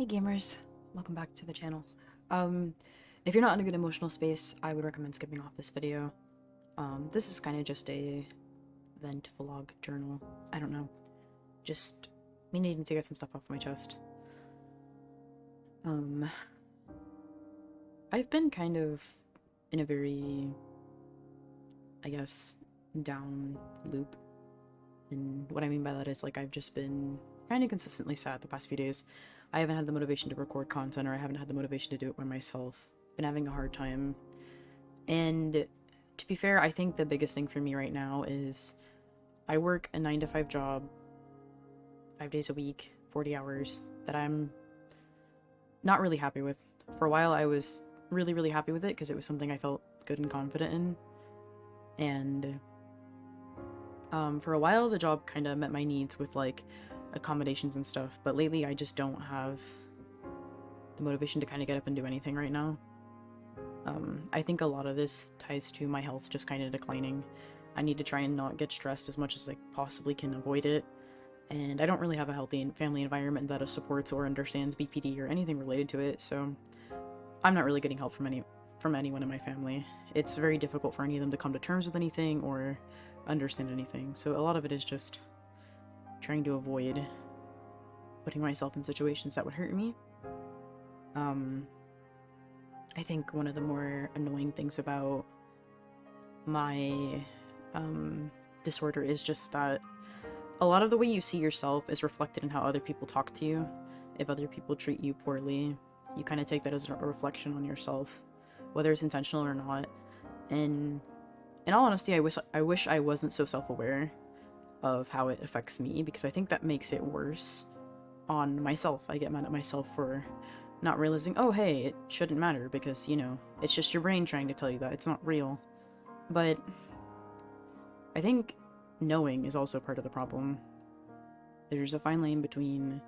Hey gamers, welcome back to the channel. Um, if you're not in a good emotional space, I would recommend skipping off this video. This is kind of just a vent, vlog, journal, I don't know. Just me needing to get some stuff off my chest. Um, I've been kind of in a very, I guess, down loop. And what I mean by that is, like, I've just been kind of consistently sad the past few days. I haven't had the motivation to record content, or I haven't had the motivation to do it by myself. Been having a hard time. And to be fair, I think the biggest thing for me right now is I work a 9 to 5 job, 5 days a week, 40 hours, that I'm not really happy with. For a while, I was really, really happy with it because it was something I felt good and confident in. And for a while, the job kind of met my needs with, like, accommodations and stuff, but lately I just don't have the motivation to kind of get up and do anything right now. I think a lot of this ties to my health just kind of declining. I need to try and not get stressed as much as I possibly can avoid it, and I don't really have a healthy family environment that supports or understands BPD or anything related to it, so I'm not really getting help from anyone in my family. It's very difficult for any of them to come to terms with anything or understand anything, so a lot of it is just trying to avoid putting myself in situations that would hurt me. I think one of the more annoying things about my disorder is just that a lot of the way you see yourself is reflected in how other people talk to you. If other people treat you poorly, you kind of take that as a reflection on yourself, whether it's intentional or not. And in all honesty, I wish I wasn't so self-aware of how it affects me, because I think that makes it worse on myself. I get mad at myself for not realizing, oh hey, it shouldn't matter because, you know, it's just your brain trying to tell you that it's not real. But I think knowing is also part of the problem. There's a fine line between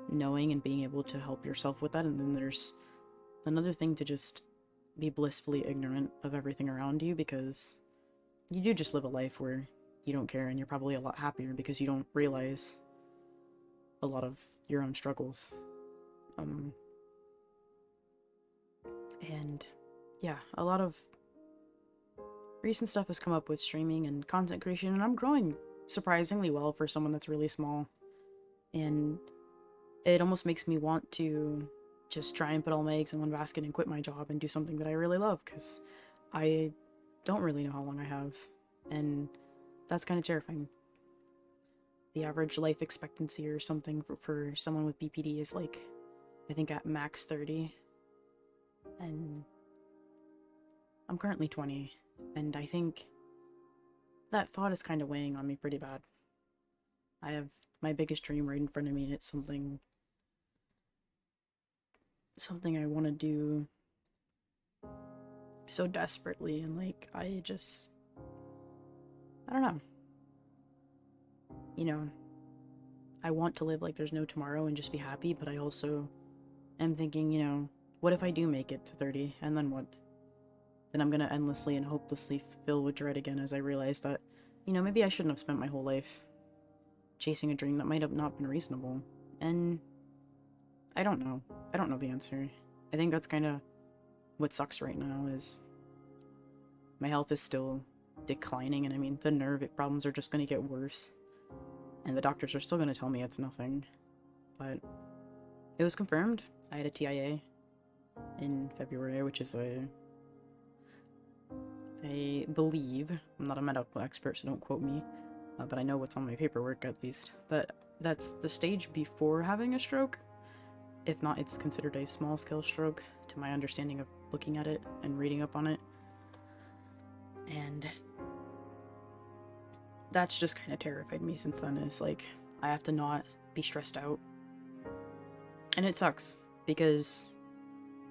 knowing and being able to help yourself with that, and then there's another thing to just be blissfully ignorant of everything around you, because you do just live a life where you don't care, and you're probably a lot happier because you don't realize a lot of your own struggles. And yeah, a lot of recent stuff has come up with streaming and content creation, and I'm growing surprisingly well for someone that's really small. And it almost makes me want to just try and put all my eggs in one basket and quit my job and do something that I really love, because I don't really know how long I have, and that's kind of terrifying. The average life expectancy or something for someone with BPD is, like, I think at max 30, and I'm currently 20, and I think that thought is kind of weighing on me pretty bad. I have my biggest dream right in front of me, and it's something I want to do so desperately, and, like, I don't know. You know, I want to live like there's no tomorrow and just be happy, but I also am thinking, you know, what if I do make it to 30, and then what? Then I'm gonna endlessly and hopelessly fill with dread again as I realize that, you know, maybe I shouldn't have spent my whole life chasing a dream that might have not been reasonable. And I don't know. I don't know the answer. I think that's kind of what sucks right now, is my health is still declining, and I mean, the nerve problems are just gonna get worse. And the doctors are still gonna tell me it's nothing. But it was confirmed. I had a TIA in February, which is I believe, I'm not a medical expert, so don't quote me, but I know what's on my paperwork at least. But that's the stage before having a stroke. If not, it's considered a small-scale stroke, to my understanding of looking at it and reading up on it. And that's just kind of terrified me since then. Is like, I have to not be stressed out. And it sucks, because,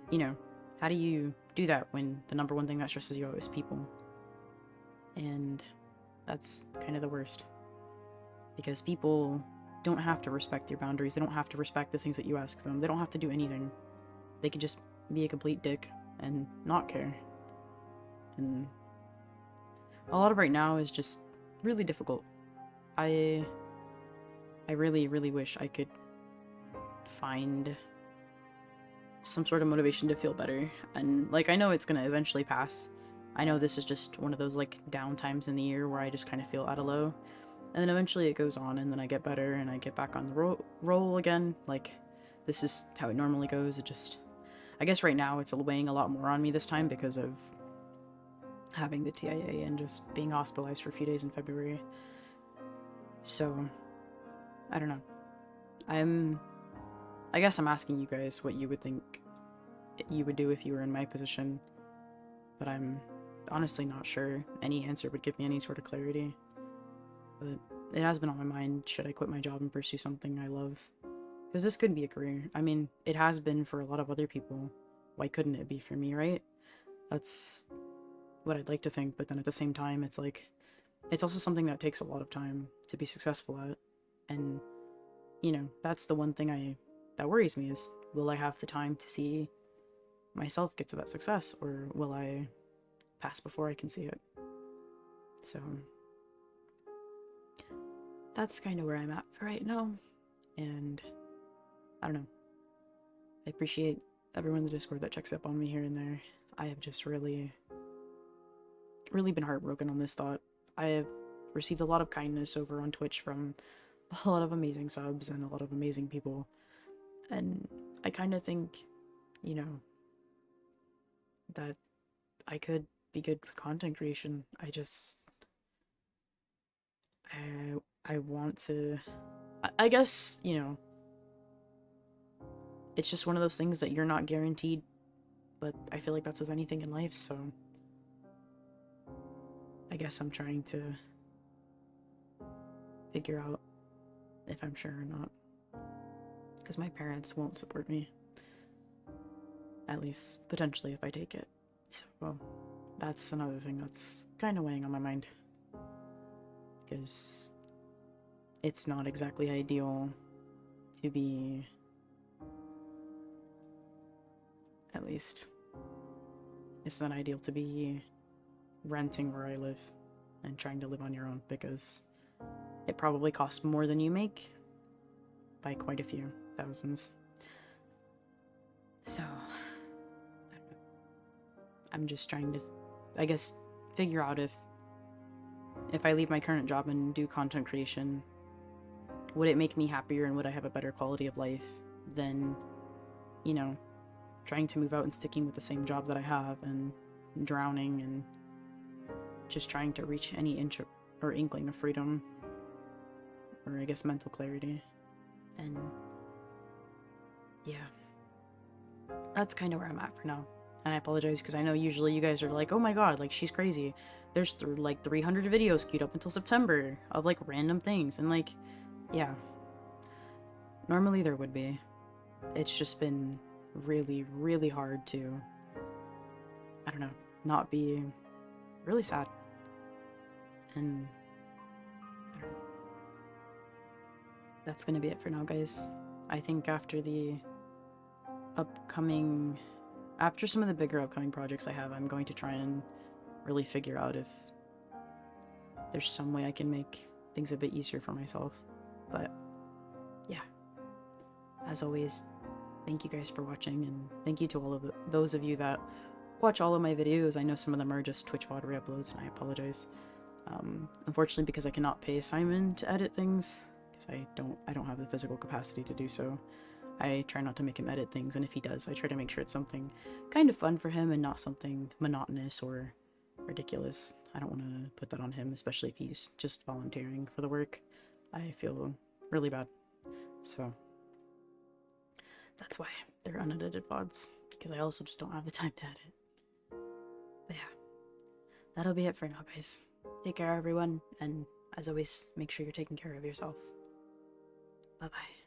you know, how do you do that when the number one thing that stresses you out is people? And that's kind of the worst, because people don't have to respect your boundaries. They don't have to respect the things that you ask them. They don't have to do anything. They can just be a complete dick and not care. And a lot of right now is just really difficult. I really, really wish I could find some sort of motivation to feel better. And like, I know it's gonna eventually pass. I know this is just one of those like down times in the year where I just kind of feel out of low, and then eventually it goes on, and then I get better and I get back on the roll again. Like, this is how it normally goes. It just, I guess right now it's weighing a lot more on me this time because of having the TIA and just being hospitalized for a few days in February. So, I don't know. I guess I'm asking you guys what you would think you would do if you were in my position, but I'm honestly not sure any answer would give me any sort of clarity. But it has been on my mind, should I quit my job and pursue something I love? Because this could be a career. I mean, it has been for a lot of other people. Why couldn't it be for me, right? That's what I'd like to think, but then at the same time, it's like, it's also something that takes a lot of time to be successful at. And, you know, that's the one thing that worries me is, will I have the time to see myself get to that success, or will I pass before I can see it? So, that's kind of where I'm at for right now. And, I don't know. I appreciate everyone in the Discord that checks up on me here and there. I have just really been heartbroken on this thought. I have received a lot of kindness over on Twitch from a lot of amazing subs and a lot of amazing people. And I kind of think, you know, that I could be good with content creation. I want to, I guess, you know, it's just one of those things that you're not guaranteed, but I feel like that's with anything in life, so I guess I'm trying to figure out if I'm sure or not, because my parents won't support me, at least potentially if I take it. So, well, that's another thing that's kind of weighing on my mind, because it's not exactly ideal to be, at least, it's not ideal to be renting where I live and trying to live on your own, because it probably costs more than you make by quite a few thousands. So, I don't know. I'm just trying to, I guess, figure out if I leave my current job and do content creation, would it make me happier and would I have a better quality of life than, you know, trying to move out and sticking with the same job that I have and drowning and just trying to reach any inch or inkling of freedom, or I guess mental clarity. And yeah, that's kind of where I'm at for now. And I apologize because I know usually you guys are like, oh my god, like, she's crazy. There's like 300 videos queued up until September of like random things, and like, yeah, normally there would be. It's just been really hard to, I don't know, not be really sad. And I don't know. That's gonna be it for now, guys. I think after the after some of the bigger upcoming projects I have, I'm going to try and really figure out if there's some way I can make things a bit easier for myself. But yeah, as always, thank you guys for watching, and thank you to all of those of you that watch all of my videos. I know some of them are just Twitch VOD re-uploads, and I apologize. Unfortunately, because I cannot pay Simon to edit things, because I don't have the physical capacity to do so, I try not to make him edit things, and if he does, I try to make sure it's something kind of fun for him and not something monotonous or ridiculous. I don't want to put that on him, especially if he's just volunteering for the work. I feel really bad. So that's why they're unedited VODs, because I also just don't have the time to edit. But yeah, that'll be it for now, guys. Take care, everyone, and as always, make sure you're taking care of yourself. Bye-bye.